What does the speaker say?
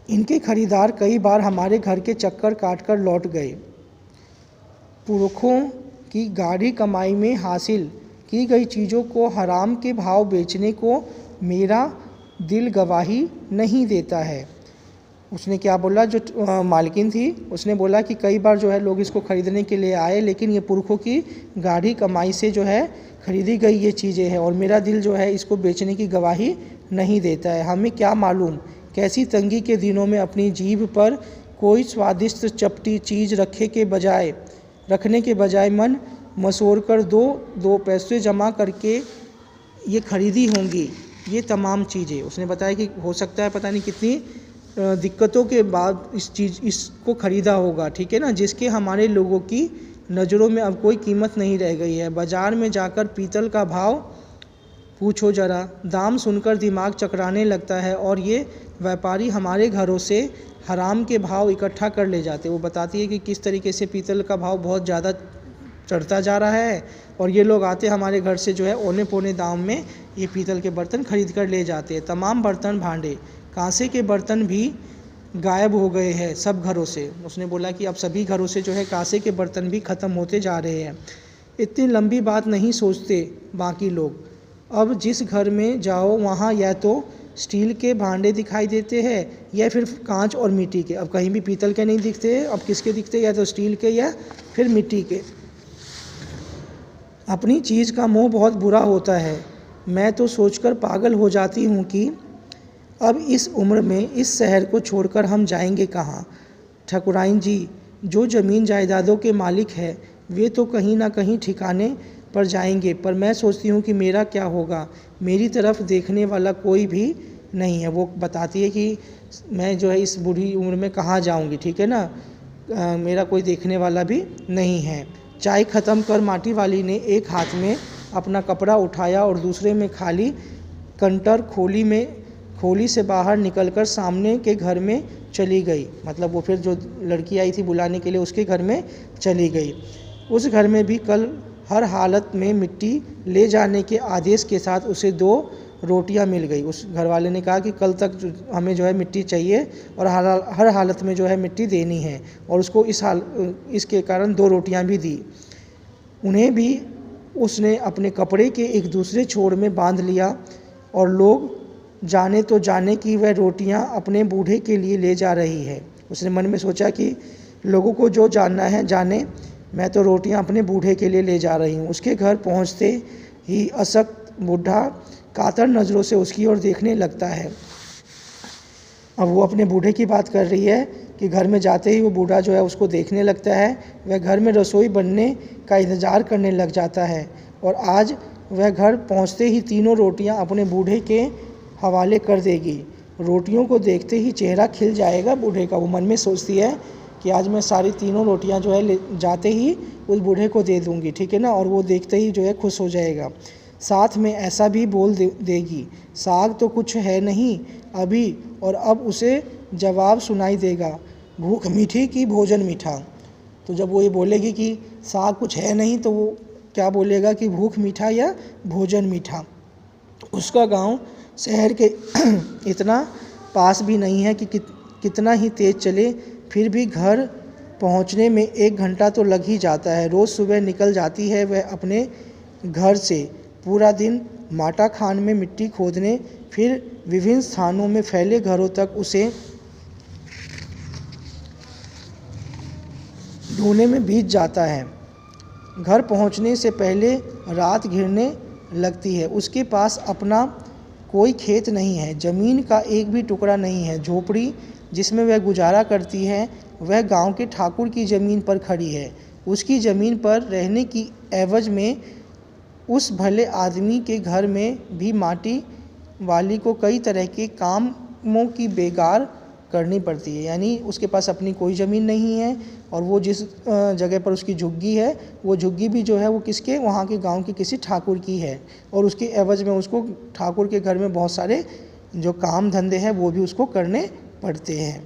इनके खरीदार कई बार हमारे घर के चक्कर काटकर लौट गए। पुरखों की गाढ़ी कमाई में हासिल की गई चीज़ों को हराम के भाव बेचने को मेरा दिल गवाही नहीं देता है। उसने क्या बोला, जो मालकिन थी उसने बोला कि कई बार जो है लोग इसको ख़रीदने के लिए आए, लेकिन ये पुरखों की गाढ़ी कमाई से जो है ख़रीदी गई ये चीज़ें हैं और मेरा दिल जो है इसको बेचने की गवाही नहीं देता है। हमें क्या मालूम कैसी तंगी के दिनों में अपनी जीभ पर कोई स्वादिष्ट चपटी चीज़ रखने के बजाय मन मसोड़ कर दो पैसे जमा करके ये खरीदी होंगी ये तमाम चीज़ें। उसने बताया कि हो सकता है पता नहीं कितनी दिक्कतों के बाद इसको ख़रीदा होगा, ठीक है ना, जिसके हमारे लोगों की नज़रों में अब कोई कीमत नहीं रह गई है। बाज़ार में जाकर पीतल का भाव पूछो ज़रा, दाम सुनकर दिमाग चकराने लगता है और ये व्यापारी हमारे घरों से हराम के भाव इकट्ठा कर ले जाते। वो बताती है कि किस तरीके से पीतल का भाव बहुत ज़्यादा चढ़ता जा रहा है और ये लोग आते हमारे घर से जो है औने पौने दाम में ये पीतल के बर्तन खरीद कर ले जाते हैं। तमाम बर्तन भांडे कांसे के बर्तन भी गायब हो गए हैं सब घरों से। उसने बोला कि अब सभी घरों से जो है कांसे के बर्तन भी ख़त्म होते जा रहे हैं। इतनी लंबी बात नहीं सोचते बाकी लोग। अब जिस घर में जाओ वहाँ या तो स्टील के भांडे दिखाई देते हैं या फिर कांच और मिट्टी के। अब कहीं भी पीतल के नहीं दिखते, अब किसके दिखते, या तो स्टील के या फिर मिट्टी के। अपनी चीज़ का मोह बहुत बुरा होता है। मैं तो सोचकर पागल हो जाती हूँ कि अब इस उम्र में इस शहर को छोड़कर हम जाएंगे कहाँ। ठकुराइन जी जो ज़मीन जायदादों के मालिक है वे तो कहीं ना कहीं ठिकाने पर जाएंगे, पर मैं सोचती हूँ कि मेरा क्या होगा, मेरी तरफ देखने वाला कोई भी नहीं है। वो बताती है कि मैं जो है इस बूढ़ी उम्र में कहाँ जाऊँगी, ठीक है ना, मेरा कोई देखने वाला भी नहीं है। चाय ख़त्म कर माटी वाली ने एक हाथ में अपना कपड़ा उठाया और दूसरे में खाली कंटर खोली से बाहर निकलकर सामने के घर में चली गई। मतलब वो फिर जो लड़की आई थी बुलाने के लिए उसके घर में चली गई। उस घर में भी कल हर हालत में मिट्टी ले जाने के आदेश के साथ उसे 2 रोटियां मिल गई। उस घर वाले ने कहा कि कल तक हमें जो है मिट्टी चाहिए और हर हालत में जो है मिट्टी देनी है, और उसको इसके कारण 2 रोटियां भी दी। उन्हें भी उसने अपने कपड़े के एक दूसरे छोर में बांध लिया और लोग जाने तो जाने कि वह रोटियां अपने बूढ़े के लिए ले जा रही है। उसने मन में सोचा कि लोगों को जो जानना है जाने, मैं तो रोटियां अपने बूढ़े के लिए ले जा रही हूँ। उसके घर पहुँचते ही अशक्त बूढ़ा कातर नज़रों से उसकी ओर देखने लगता है। अब वो अपने बूढ़े की बात कर रही है कि घर में जाते ही वो बूढ़ा जो है उसको देखने लगता है। वह घर में रसोई बनने का इंतज़ार करने लग जाता है और आज वह घर पहुँचते ही 3 रोटियाँ अपने बूढ़े के हवाले कर देगी। रोटियों को देखते ही चेहरा खिल जाएगा बूढ़े का। वो मन में सोचती है कि आज मैं सारी 3 रोटियां जो है जाते ही उस बूढ़े को दे दूंगी, ठीक है ना, और वो देखते ही जो है खुश हो जाएगा। साथ में ऐसा भी बोल देगी, साग तो कुछ है नहीं अभी, और अब उसे जवाब सुनाई देगा, भूख मीठी कि भोजन मीठा। तो जब वो ये बोलेगी कि साग कुछ है नहीं तो वो क्या बोलेगा कि भूख मीठा या भोजन मीठा। उसका गांव शहर के इतना पास भी नहीं है कि कितना ही तेज़ चले फिर भी घर पहुंचने में 1 घंटा तो लग ही जाता है। रोज़ सुबह निकल जाती है वह अपने घर से, पूरा दिन माटा खान में मिट्टी खोदने, फिर विभिन्न स्थानों में फैले घरों तक उसे ढूंढने में बीत जाता है। घर पहुंचने से पहले रात घिरने लगती है। उसके पास अपना कोई खेत नहीं है, ज़मीन का एक भी टुकड़ा नहीं है। झोपड़ी जिसमें वह गुजारा करती है वह गांव के ठाकुर की ज़मीन पर खड़ी है। उसकी ज़मीन पर रहने की एवज में उस भले आदमी के घर में भी माटी वाली को कई तरह के कामों की बेगार करनी पड़ती है। यानी उसके पास अपनी कोई ज़मीन नहीं है और वो जिस जगह पर उसकी झुग्गी है वो झुग्गी भी जो है वो किसके, वहाँ के गांव के किसी ठाकुर की है, और उसके एवज में उसको ठाकुर के घर में बहुत सारे जो काम धंधे हैं वो भी उसको करने पड़ते हैं।